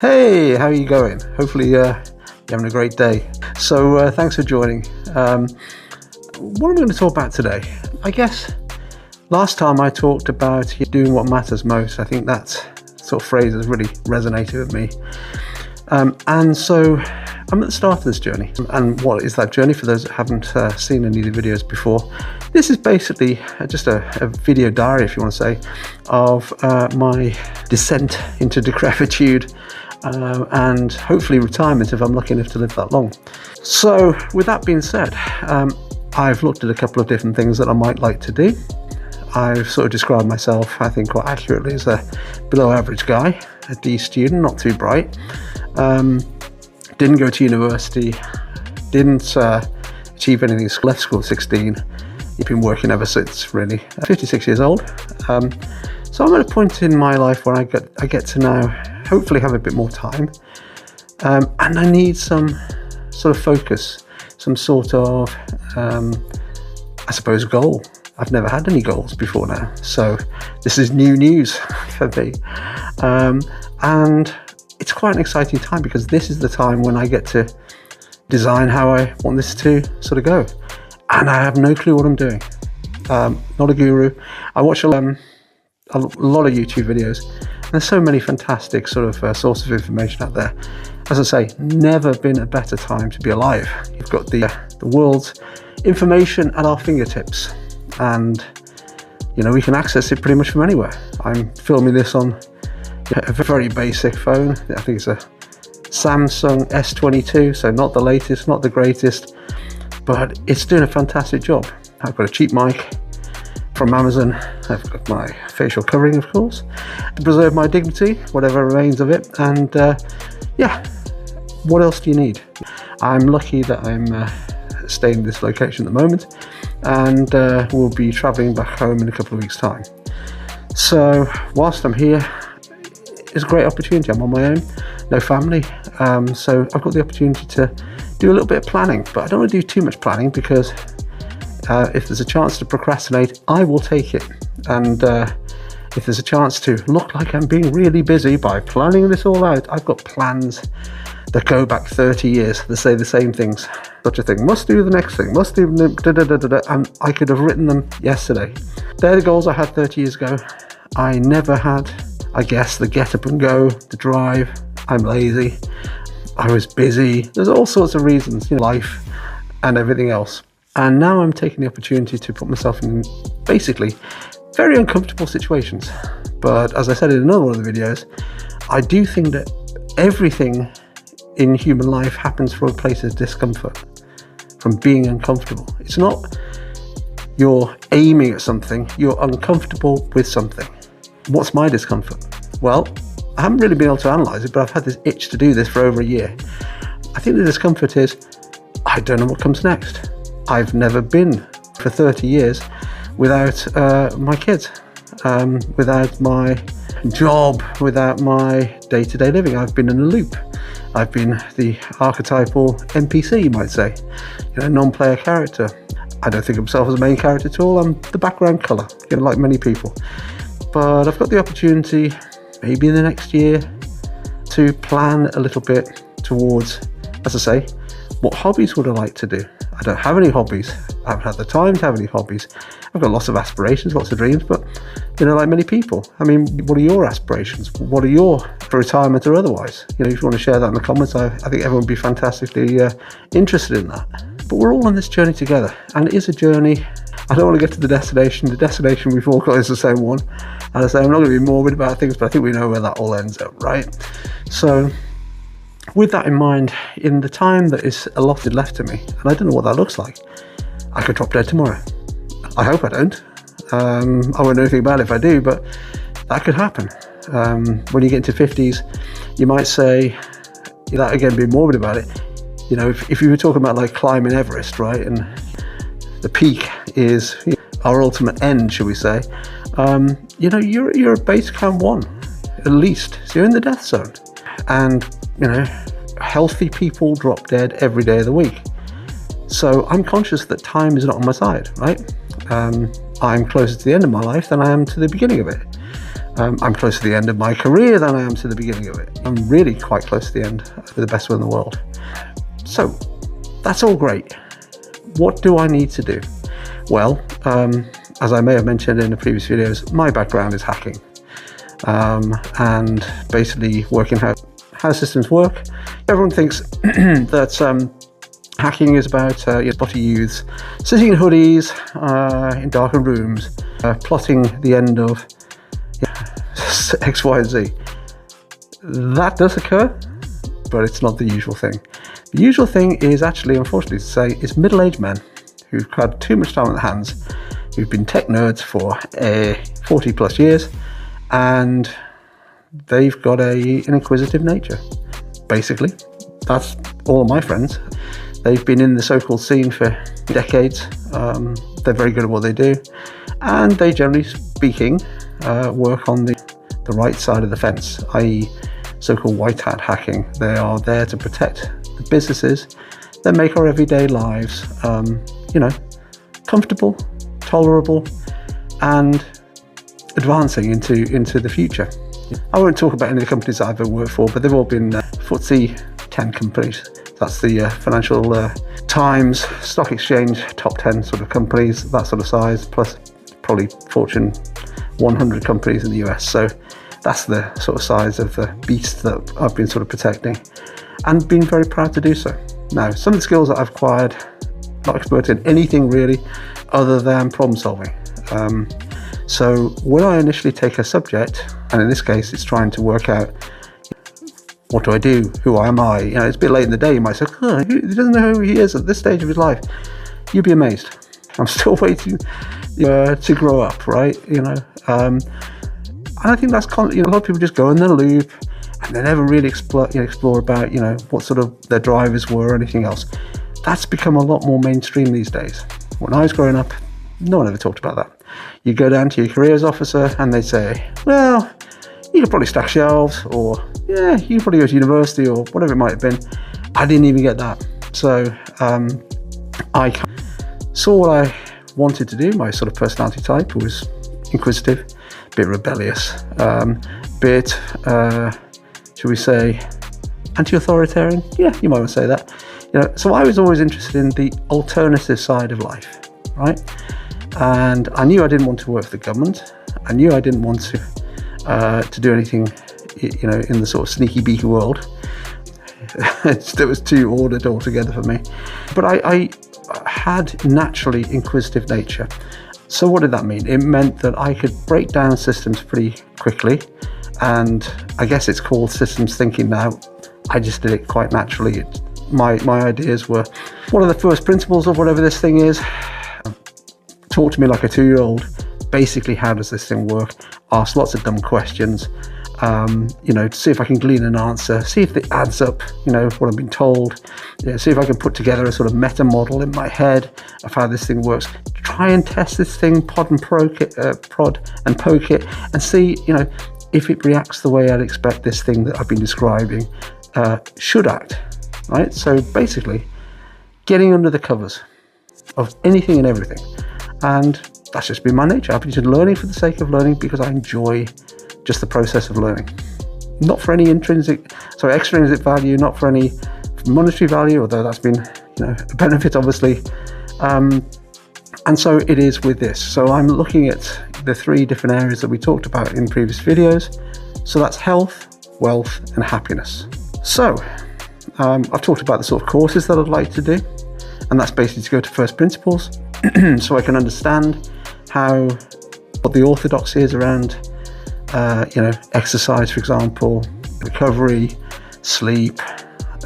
Hey, how are you going? Hopefully you're having a great day. So thanks for joining. What I'm going to talk about today, I guess last time I talked about doing what matters most. I think that sort of phrase has really resonated with me. And so I'm at the start of this journey. And what is that journey for those that haven't seen any of the videos before? This is basically just a video diary, if you want to say, of my descent into decrepitude and hopefully retirement if I'm lucky enough to live that long. So with that being said, I've looked at a couple of different things that I might like to do. I've sort of described myself, I think, quite accurately as a below average guy, a D student, not too bright. Didn't go to university, didn't achieve anything, left school at 16. You've been working ever since, really. 56 years old. So I'm at a point in my life where I get to now hopefully have a bit more time. And I need some sort of focus, some sort of, I suppose, goal. I've never had any goals before now. So this is new news for me. And it's quite an exciting time because this is the time when I get to design how I want this to sort of go. And I have no clue what I'm doing. Not a guru. I watch a lot of YouTube videos. And there's so many fantastic sort of sources of information out there. As I say, never been a better time to be alive. You've got the world's information at our fingertips. And, we can access it pretty much from anywhere. I'm filming this on a very basic phone. I think it's a Samsung S22, so not the latest, not the greatest, but it's doing a fantastic job. I've got a cheap mic from Amazon. I've got my facial covering, of course, to preserve my dignity, whatever remains of it. And what else do you need? I'm lucky that I'm staying in this location at the moment, and we'll be traveling back home in a couple of weeks' time. So whilst I'm here, it's a great opportunity. I'm on my own, no family, so I've got the opportunity to do a little bit of planning, but I don't want to do too much planning because if there's a chance to procrastinate, I will take it. And if there's a chance to look like I'm being really busy by planning this all out, I've got plans that go back 30 years that say the same things. Such a thing, must do the next thing, must do and I could have written them yesterday. They're the goals I had 30 years ago. I never had, I guess, the get up and go, the drive. I'm lazy. I was busy. There's all sorts of reasons, life and everything else. And now I'm taking the opportunity to put myself in basically very uncomfortable situations. But as I said in another one of the videos, I do think that everything in human life happens from a place of discomfort, from being uncomfortable. It's not you're aiming at something, you're uncomfortable with something. What's my discomfort? Well, I haven't really been able to analyse it, but I've had this itch to do this for over a year. I think the discomfort is, I don't know what comes next. I've never been for 30 years without my kids, without my job, without my day-to-day living. I've been in a loop. I've been the archetypal NPC, you might say, non-player character. I don't think of myself as a main character at all. I'm the background colour, like many people. But I've got the opportunity, maybe in the next year, to plan a little bit towards, as I say, what hobbies would I like to do? I don't have any hobbies. I haven't had the time to have any hobbies. I've got lots of aspirations, lots of dreams, but, like many people. I mean, what are your aspirations? What are your, for retirement or otherwise? If you want to share that in the comments, I think everyone would be fantastically interested in that. But we're all on this journey together, and it is a journey. I don't want to get to the destination. The destination we've all got is the same one. And I say, I'm not going to be morbid about things, but I think we know where that all ends up, right? So with that in mind, in the time that is allotted left to me, and I don't know what that looks like, I could drop dead tomorrow. I hope I don't. I won't know anything about it if I do, but that could happen. When you get into 50s, you might say, that again, being morbid about it, if you were talking about like climbing Everest, right, and the peak is our ultimate end, shall we say, you're at base camp 1, at least. So you're in the death zone. And, healthy people drop dead every day of the week. So I'm conscious that time is not on my side, right? I'm closer to the end of my life than I am to the beginning of it. I'm closer to the end of my career than I am to the beginning of it. I'm really quite close to the end with the best one in the world. So that's all great. What do I need to do? Well, as I may have mentioned in the previous videos, my background is hacking, and basically working out how systems work. Everyone thinks that hacking is about spotty youths sitting in hoodies in darkened rooms, plotting the end of X, Y, and Z. That does occur, but it's not the usual thing. The usual thing is actually, unfortunately to say, is middle-aged men who've had too much time on their hands, who've been tech nerds for 40 plus years, and they've got an inquisitive nature. Basically, that's all of my friends. They've been in the so-called scene for decades. They're very good at what they do, and they, generally speaking, work on the right side of the fence, i.e. so-called white hat hacking. They are there to protect the businesses that make our everyday lives, comfortable, tolerable, and advancing into the future. I won't talk about any of the companies that I've ever worked for, but they've all been FTSE 10 companies. That's the Financial Times, Stock Exchange, top 10 sort of companies, that sort of size, plus probably Fortune 100 companies in the US. So that's the sort of size of the beast that I've been sort of protecting, and been very proud to do so. Now, some of the skills that I've acquired, not expert in anything really other than problem solving. So when I initially take a subject, and in this case it's trying to work out, what do I do? Who am I? It's a bit late in the day. You might say, he doesn't know who he is at this stage of his life. You'd be amazed. I'm still waiting to grow up, right? And I think that's a lot of people just go in their loop and they never really explore about what sort of their drivers were or anything else. That's become a lot more mainstream these days. When I was growing up, no one ever talked about that. You go down to your careers officer and they say, well, you could probably stack shelves, or yeah, you could probably go to university, or whatever it might have been. I didn't even get that. So I saw what I wanted to do. My sort of personality type was inquisitive, a bit rebellious, bit, shall we say, anti-authoritarian? Yeah, you might want to say that. So I was always interested in the alternative side of life, right? And I knew I didn't want to work for the government. I knew I didn't want to do anything, in the sort of sneaky beaky world. It was too ordered altogether for me. But I had naturally inquisitive nature. So what did that mean? It meant that I could break down systems pretty quickly, and I guess it's called systems thinking now. I just did it quite naturally. My ideas were, what are the first principles of whatever this thing is? Talk to me like a 2-year-old. Basically, how does this thing work? Ask lots of dumb questions, to see if I can glean an answer, see if it adds up, what I've been told, see if I can put together a sort of meta model in my head of how this thing works. Try and test this thing, prod and poke it, and see, if it reacts the way I'd expect this thing that I've been describing should act, right? So basically, getting under the covers of anything and everything. And that's just been my nature. I've been just learning for the sake of learning because I enjoy just the process of learning. Not for any extrinsic value, not for any monetary value, although that's been, a benefit obviously. And so it is with this. So I'm looking at the 3 different areas that we talked about in previous videos. So that's health, wealth, and happiness. So I've talked about the sort of courses that I'd like to do, and that's basically to go to first principles so I can understand what the orthodoxy is around exercise, for example, recovery, sleep.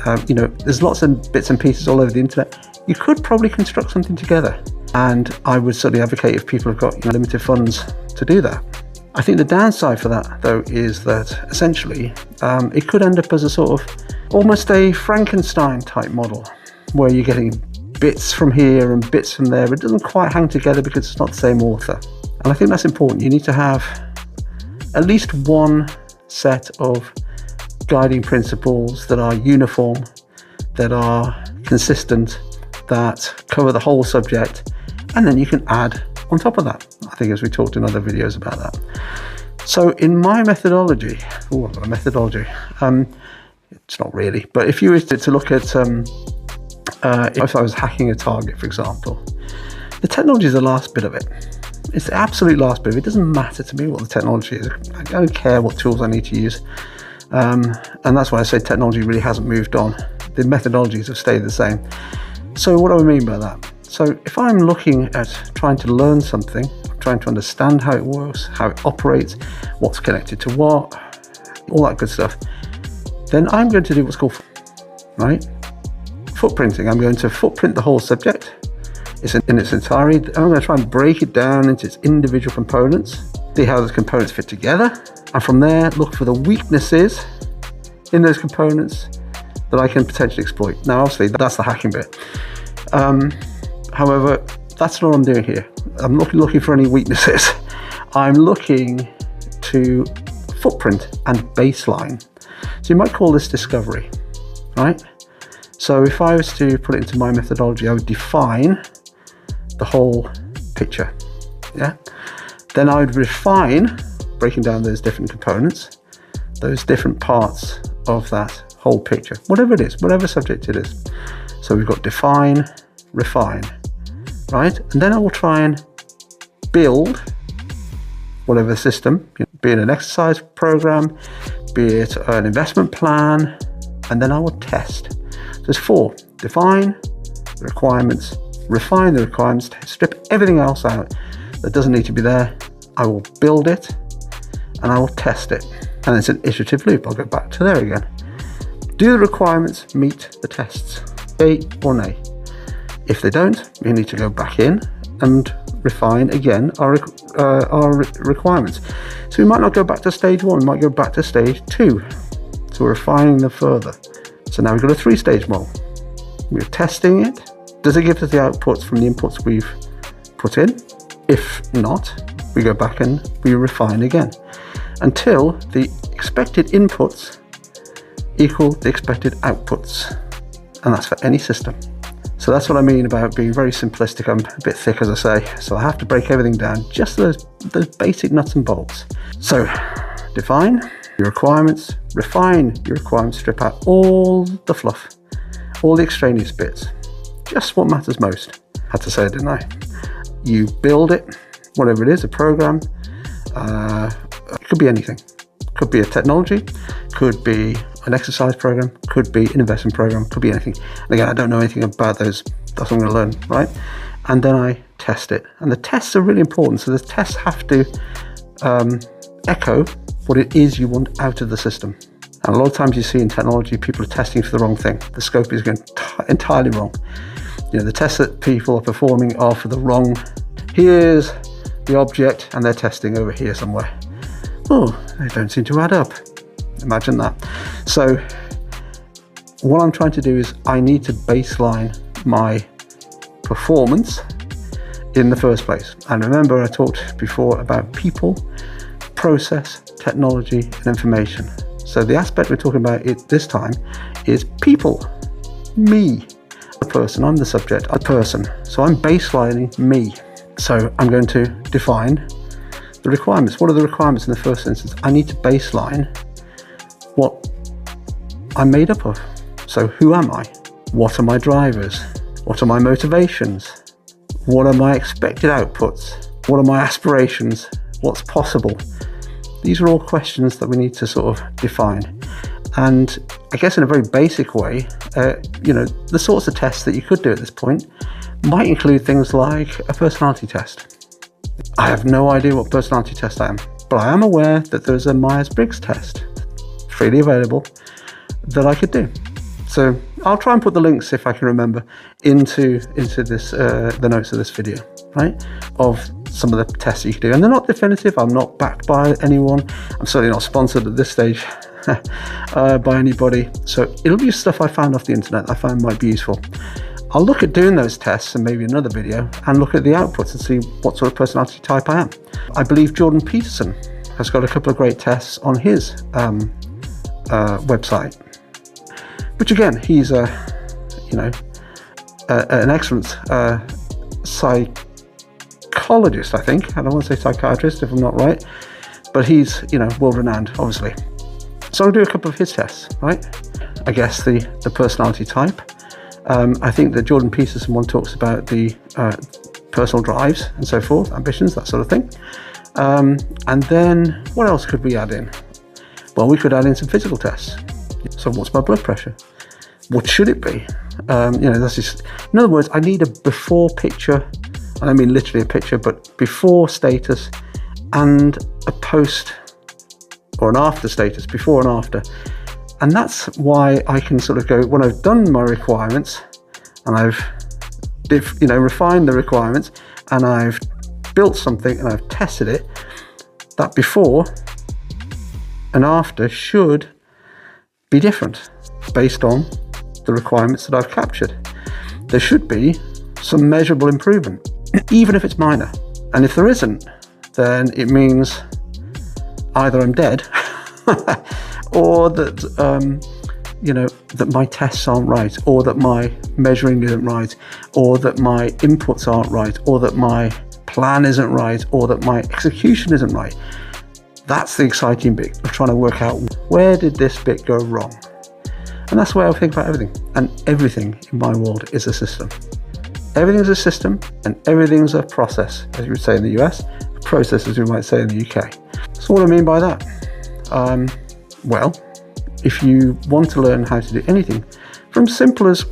There's lots of bits and pieces all over the internet. You could probably construct something together, and I would certainly advocate if people have got limited funds to do that. I think the downside for that, though, is that essentially it could end up as a sort of almost a Frankenstein type model, where you're getting bits from here and bits from there, but it doesn't quite hang together because it's not the same author. And I think that's important. You need to have at least one set of guiding principles that are uniform, that are consistent, that cover the whole subject, and then you can add on top of that. I think, as we talked in other videos about that. So in my methodology, I've got a methodology. It's not really, but if you were to look at, if I was hacking a target, for example, the technology is the last bit of it. It's the absolute last bit of it. It doesn't matter to me what the technology is. I don't care what tools I need to use. And that's why I say technology really hasn't moved on. The methodologies have stayed the same. So what do I mean by that? So if I'm looking at trying to learn something, I'm trying to understand how it works, how it operates, what's connected to what, all that good stuff, then I'm going to do what's called, footprinting. I'm going to footprint the whole subject in its entirety. I'm going to try and break it down into its individual components, see how those components fit together, and from there look for the weaknesses in those components that I can potentially exploit. Now obviously that's the hacking bit. However, that's not what I'm doing here. I'm not looking for any weaknesses. I'm looking to footprint and baseline. So you might call this discovery, right? So if I was to put it into my methodology, I would define the whole picture, yeah? Then I would refine, breaking down those different components, those different parts of that whole picture, whatever it is, whatever subject it is. So we've got define, refine, right? And then I will try and build whatever system, be it an exercise program, be it an investment plan, and then I will test. So there's 4: define the requirements, refine the requirements, strip everything else out that doesn't need to be there. I will build it and I will test it. And it's an iterative loop. I'll go back to there again. Do the requirements meet the tests? Yay or nay? If they don't, we need to go back in and refine again our requirements. So we might not go back to stage 1, we might go back to stage 2. So we're refining them further. So now we've got a 3-stage model. We're testing it. Does it give us the outputs from the inputs we've put in? If not, we go back and we refine again until the expected inputs equal the expected outputs. And that's for any system. So that's what I mean about being very simplistic. I'm a bit thick, as I say, so I have to break everything down, just those basic nuts and bolts. So define your requirements, refine your requirements, strip out all the fluff, all the extraneous bits, just what matters most. Had to say it, didn't I? You build it, whatever it is, a program, it could be anything. Could be a technology, could be an exercise program, could be an investment program, could be anything. And again, I don't know anything about those. That's what I'm going to learn, right? And then I test it. And the tests are really important. So the tests have to echo what it is you want out of the system. And a lot of times you see in technology, people are testing for the wrong thing. The scope is going entirely wrong. The tests that people are performing are for the wrong. Here's the object, and they're testing over here somewhere. Oh, they don't seem to add up. Imagine that. So what I'm trying to do is I need to baseline my performance in the first place. And remember, I talked before about people, process, technology, and information. So the aspect we're talking about this time is people, me, a person. I'm the subject, a person. So I'm baselining me. So I'm going to define the requirements. What are the requirements in the first instance? I need to baseline what I'm made up of. So who am I? What are my drivers? What are my motivations? What are my expected outputs? What are my aspirations? What's possible? These are all questions that we need to sort of define. And I guess in a very basic way, the sorts of tests that you could do at this point might include things like a personality test. I have no idea what personality test I am, but I am aware that there's a Myers-Briggs test freely available that I could do. So I'll try and put the links, if I can remember, into this the notes of this video, right? Of some of the tests you can do. And they're not definitive. I'm not backed by anyone. I'm certainly not sponsored at this stage by anybody. So it'll be stuff I found off the internet that I found might be useful. I'll look at doing those tests in maybe another video and look at the outputs and see what sort of personality type I am. I believe Jordan Peterson has got a couple of great tests on his website, which again, he's an excellent psychologist, I think. I don't want to say psychiatrist if I'm not right, but he's, world renowned, obviously. So I'll do a couple of his tests, right? I guess the personality type. I think that Jordan Peterson one talks about the personal drives and so forth, ambitions, that sort of thing. And then what else could we add in? Well, we could add in some physical tests. So what's my blood pressure? What should it be? That's just, in other words, I need a before picture, and I mean literally a picture, but before status and a post or an after status, before and after. And that's why I can sort of go, when I've done my requirements and I've refined the requirements and I've built something and I've tested it, that before and after should be different based on the requirements that I've captured. There should be some measurable improvement, even if it's minor. And if there isn't, then it means either I'm dead or that that my tests aren't right, or that my measuring isn't right, or that my inputs aren't right, or that my plan isn't right, or that my execution isn't right. That's the exciting bit of trying to work out, where did this bit go wrong? And that's the way I think about everything. And everything in my world is a system. Everything's a system and everything's a process, as you would say in the US, a process as we might say in the UK. So what do I mean by that? Well, if you want to learn how to do anything, from simple as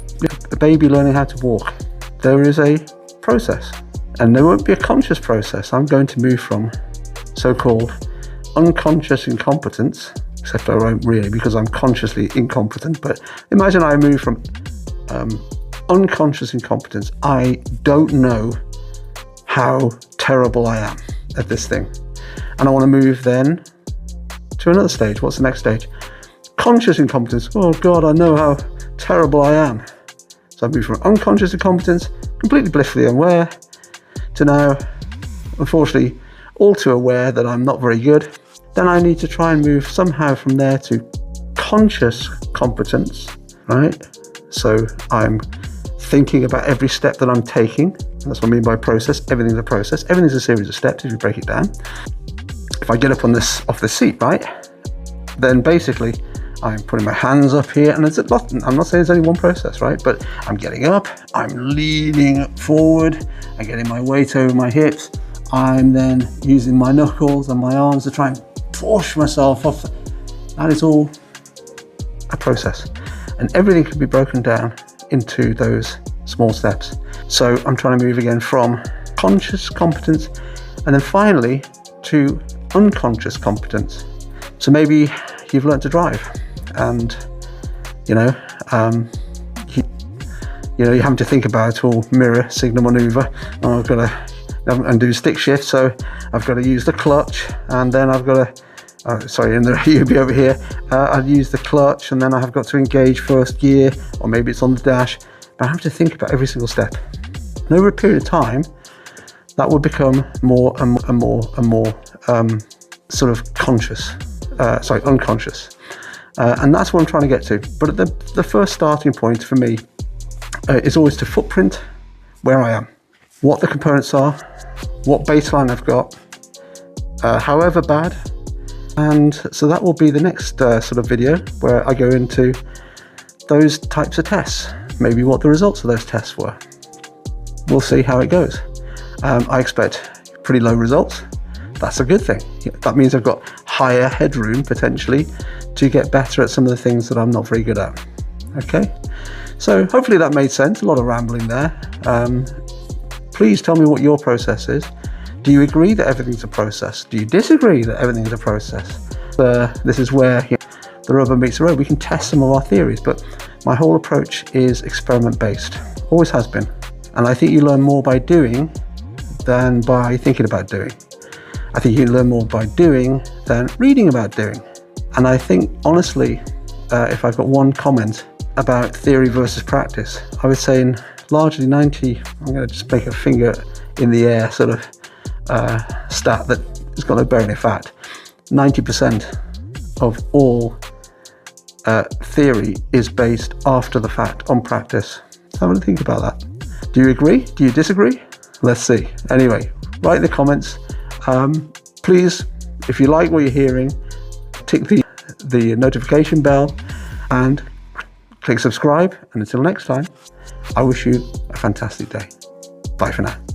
a baby learning how to walk, there is a process. And there won't be a conscious process. I'm going to move from so-called unconscious incompetence, except I won't really, because I'm consciously incompetent, but imagine I move from unconscious incompetence. I don't know how terrible I am at this thing. And I want to move then to another stage. What's the next stage? Conscious incompetence. Oh God, I know how terrible I am. So I move from unconscious incompetence, completely blissfully unaware, to now, unfortunately, all too aware that I'm not very good. Then I need to try and move somehow from there to conscious competence, right? So I'm thinking about every step that I'm taking. That's what I mean by process. Everything's a process. Everything's a series of steps if you break it down. If I get up off the seat, right, then basically I'm putting my hands up here, and it's a lot. I'm not saying there's only one process, right? But I'm getting up, I'm leaning forward, I'm getting my weight over my hips. I'm then using my knuckles and my arms to try and push myself off. That is all a process. And everything can be broken down into those small steps. So I'm trying to move again from conscious competence and then finally to unconscious competence. So maybe you've learned to drive and you're having to think about all mirror signal maneuver. Oh, I've got to and do stick shift, so I've got to use the clutch, and then I've got to in the you'll be over here, I'd use the clutch, and then I have got to engage first gear, or maybe it's on the dash, but I have to think about every single step. And over a period of time, that would become more and more sort of unconscious, and that's what I'm trying to get to. But the first starting point for me is always to footprint where I am, what the components are, what baseline I've got, however bad. And so that will be the next sort of video where I go into those types of tests, maybe what the results of those tests were. We'll see how it goes. I expect pretty low results. That's a good thing. That means I've got higher headroom potentially to get better at some of the things that I'm not very good at. Okay, so hopefully that made sense. A lot of rambling there. Please tell me what your process is. Do you agree that everything's a process? Do you disagree that everything's a process? This is where the rubber meets the road. We can test some of our theories, but my whole approach is experiment-based. Always has been. And I think you learn more by doing than by thinking about doing. I think you learn more by doing than reading about doing. And I think, honestly, if I've got one comment about theory versus practice, I would say in largely 90, I'm going to just make a finger in the air sort of stat that has got no bearing in fact. 90% of all theory is based after the fact on practice. So have a think about that. Do you agree? Do you disagree? Let's see. Anyway, write in the comments. Please, If you like what you're hearing, tick the notification bell and click subscribe. And until next time, I wish you a fantastic day. Bye for now.